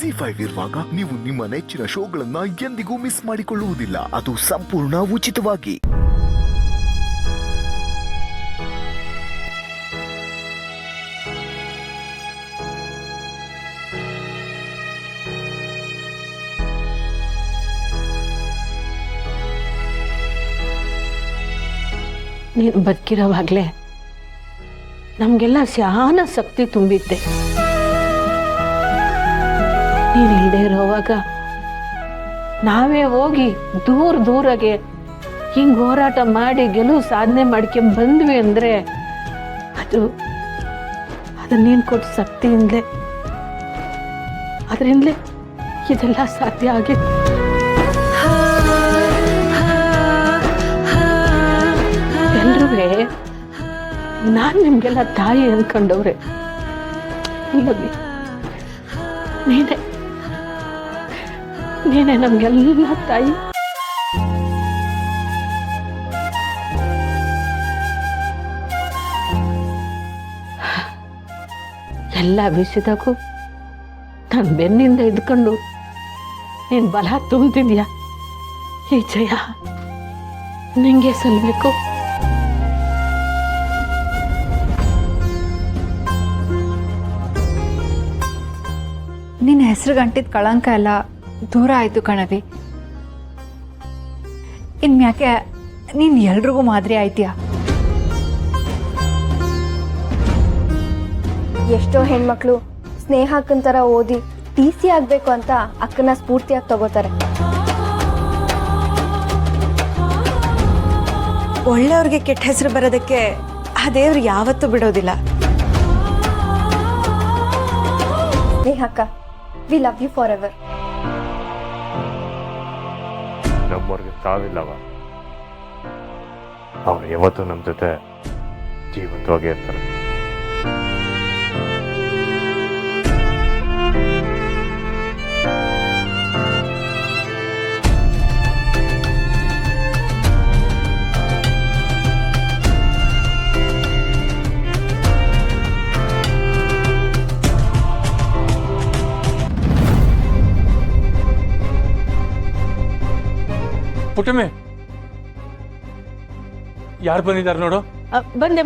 ZEE5 ಇರುವಾಗ ನೀವು ನಿಮ್ಮ ನೆಚ್ಚಿನ ಶೋಗಳನ್ನ ಎಂದಿಗೂ ಮಿಸ್ ಮಾಡಿಕೊಳ್ಳುವುದಿಲ್ಲ. ಅದು ಸಂಪೂರ್ಣ ಉಚಿತವಾಗಿ. ನೀನು ಬದುಕಿರೋವಾಗಲೇ ನಮಗೆಲ್ಲ ಶಾನ ಶಕ್ತಿ ತುಂಬಿದ್ದೆ. ನೀನು ಇಲ್ಲದೆ ಇರೋವಾಗ ನಾವೇ ಹೋಗಿ ದೂರಗೆ ಹಿಂಗೆ ಹೋರಾಟ ಮಾಡಿ ಗೆಲುವು ಸಾಧನೆ ಮಾಡ್ಕೊಂಡ್ ಬಂದ್ವಿ ಅಂದರೆ ಅದು ನೀನು ಕೊಟ್ಟ ಶಕ್ತಿಯಿಂದಲೇ, ಅದರಿಂದಲೇ ಇದೆಲ್ಲ ಸಾಧ್ಯ ಆಗಿತ್ತು. ಎಲ್ರೂ ನಾನು ನಿಮಗೆಲ್ಲ ತಾಯಿ ಅಂದ್ಕೊಂಡವ್ರೆ. ಇಲ್ಲವಿ ನೀನೇ ನಮಗೆಲ್ಲ ತಾಯಿ. ಎಲ್ಲ ವಿಷಯದಾಗೂ ನನ್ನ ಬೆನ್ನಿಂದ ಇದ್ಕೊಂಡು ನೀನು ಬಲ ತುಂಬ್ತಿದ್ಯಾ. ಈ ಜಯ ನಿಂಗೆ ಸಲ್ಬೇಕು. ನಿನ್ನ ಹೆಸರು ಗಂಟಿದ ಕಳಂಕ ಎಲ್ಲ ದೂರ ಆಯಿತು ಕಣವಿ. ಇನ್ಮ್ಯಾಕೆ ನೀನು ಎಲ್ರಿಗೂ ಮಾದರಿ ಆಯ್ತೀಯಾ. ಎಷ್ಟೋ ಹೆಣ್ಮಕ್ಳು ಸ್ನೇಹ ಅಕ್ಕನ ಥರ ಓದಿ PC ಆಗಬೇಕು ಅಂತ ಅಕ್ಕನ ಸ್ಫೂರ್ತಿಯಾಗಿ ತಗೋತಾರೆ. ಒಳ್ಳೆಯವ್ರಿಗೆ ಕೆಟ್ಟ ಹೆಸರು ಬರೋದಕ್ಕೆ ಆ ದೇವ್ರು ಯಾವತ್ತೂ ಬಿಡೋದಿಲ್ಲ. ಸ್ನೇಹ ಅಕ್ಕ, we love you forever. ನಮ್ಮವ್ರಿಗೆ ಸಾವಿಲ್ಲವ, ಅವ್ರು ಯಾವತ್ತೂ ನಮ್ಮ ಜೊತೆ ಜೀವಂತವಾಗಿ ಇರ್ತಾರೆ. ಪುಟ್ಟಮ್ಮೆ, ಯಾರು ಬಂದಿದ್ದಾರೆ ನೋಡು. ಬಂದೆ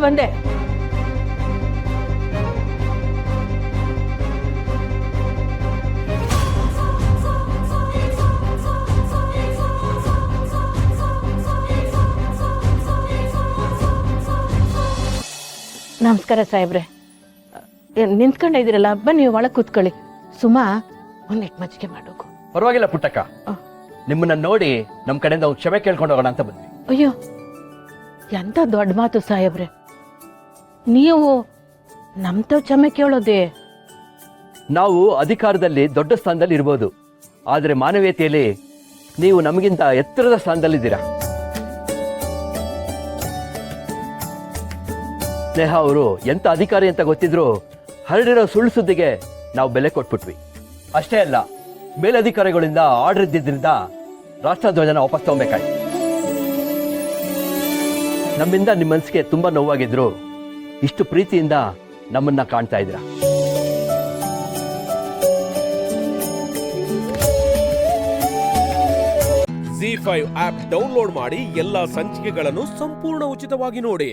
ನಮಸ್ಕಾರ ಸಾಹೇಬ್ರೆ. ನಿಂತ್ಕೊಂಡಿದ್ದೀರಲ್ಲ, ಬನ್ನಿ ಒಳಗೆ ಕೂತ್ಕೊಳ್ಳಿ. ಸುಮಾ ಒಂದಿಟ್ಟು ಮಜ್ಜಿಗೆ ಮಾಡೋಕು. ಪರವಾಗಿಲ್ಲ ಪುಟ್ಟಕ್ಕ, ನಿಮ್ಮನ್ನ ನೋಡಿ ನಮ್ಮ ಕಡೆಯಿಂದ ಒಂದು ಕ್ಷಮೆ ಕೇಳ್ಕೊಂಡು ಹೋಗೋಣ ಅಂತ ಬಂದ್ವಿ. ಅಯ್ಯೋ, ಎಂತ ದೊಡ್ಡ ಮಾತು ಸಾಹೇಬ್ರೆ. ನೀವು ನಮ್ತ ಕ್ಷಮೆ ಕೇಳೋದೇ? ನಾವು ಅಧಿಕಾರದಲ್ಲಿ ದೊಡ್ಡ ಸ್ಥಾನದಲ್ಲಿ ಇರ್ಬೋದು, ಆದರೆ ಮಾನವೀಯತೆಯಲ್ಲಿ ನೀವು ನಮಗಿಂತ ಎತ್ತರದ ಸ್ಥಾನದಲ್ಲಿದ್ದೀರಾ. ಸ್ನೇಹ ಅವರು ಎಂತ ಅಧಿಕಾರಿ ಅಂತ ಗೊತ್ತಿದ್ರು ಹರಡಿರೋ ಸುಳ್ಳು ಸುದ್ದಿಗೆ ನಾವು ಬೆಲೆ ಕೊಟ್ಬಿಟ್ವಿ. ಅಷ್ಟೇ ಅಲ್ಲ, ಮೇಲಧಿಕಾರಿಗಳಿಂದ ಆರ್ಡರ್ ಇದ್ದಿದ್ದರಿಂದ ರಾಷ್ಟ್ರಧ್ವಜನ ವಾಪಸ್ ತಗೋಬೇಕಾಯ್ತು. ನಮ್ಮಿಂದ ನಿಮ್ಮ ಮನಸ್ಸಿಗೆ ತುಂಬಾ ನೋವಾಗಿದ್ರು ಇಷ್ಟು ಪ್ರೀತಿಯಿಂದ ನಮ್ಮನ್ನ ಕಾಣ್ತಾ ಇದ್ದೀರಾ. ZEE5 ಆಪ್ ಡೌನ್ಲೋಡ್ ಮಾಡಿ ಎಲ್ಲಾ ಸಂಚಿಕೆಗಳನ್ನು ಸಂಪೂರ್ಣ ಉಚಿತವಾಗಿ ನೋಡಿ.